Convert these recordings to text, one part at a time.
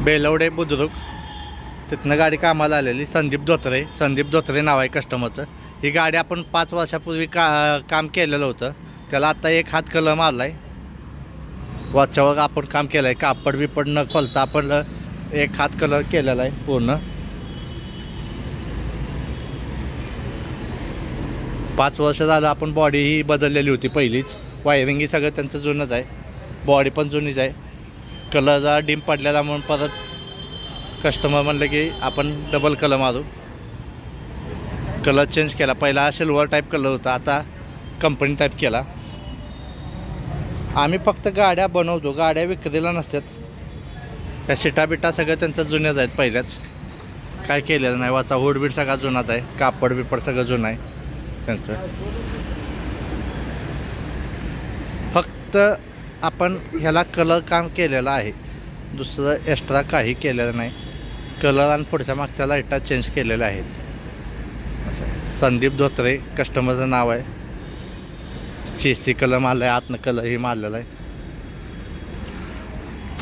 बेलवडे बुद्रुक तिथनं गाडी कामाला आलेली संदीप धोत्रे नाव आहे कस्टमरचं। ही गाडी आपण 5 वर्षापूर्वी काम केलेलं होतं, त्याला आता एक हात कलर मारला आहे। वरच्यावर आपण काम केलं आहे, कापड बिपड न खोलता आपण एक हात कलर केलेला आहे पूर्ण। 5 वर्ष झालं आपण बॉडी ही बदललेली होती पहिलीच, वायरिंग ही सगळं त्यांचं जुनंच आहे, बॉडी पण जुनीच आहे। कलरचा डिम पडलेला म्हणून परत कस्टमर म्हणलं की आपण डबल कलर मारू, कलर चेंज केला। पहिला सिल्वर टाईप कलर होता, आता कंपनी टाईप केला। आम्ही फक्त गाड्या बनवतो, गाड्या विक्रीला नसतात। त्या शिटा बिटा सगळं त्यांचं जुन्याच आहेत, पहिल्याच काय केलेलं नाही। वाचा हुडबीड सगळा जुनाच आहे, कापड बिपड सगळं जुनं आहे त्यांचं। फक्त आपण ह्याला कलर काम केलेलं आहे, दुसरं एक्स्ट्रा काही केलेलं नाही। कलर आणि पुढच्या मागच्या लाईटा चेंज केलेल्या आहेत। असं संदीप धोत्रे कस्टमरचं नाव आहे। चेसी कलर मारला आहे, आतनं कलर ही मारलेला आहे।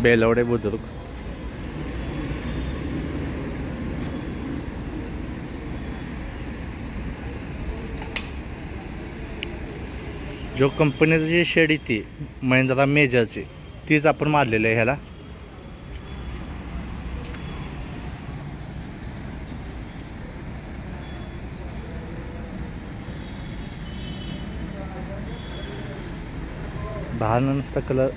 बेलवडे बुद्रुक। जो कंपनीची जी शेड ती महिंद्रा मेजरची तीच आपण मारलेली आहे ह्याला। बाहेर नुसतं कलर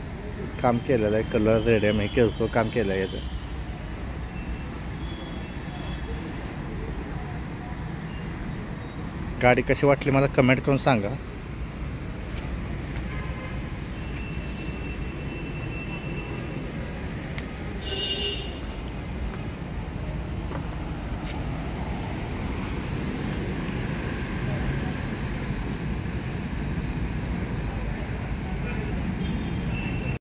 काम केलेलं आहे, कलर रेडियम हे किरकोळ काम केलं आहे याचं। गाडी कशी वाटली मला कमेंट करून सांगा।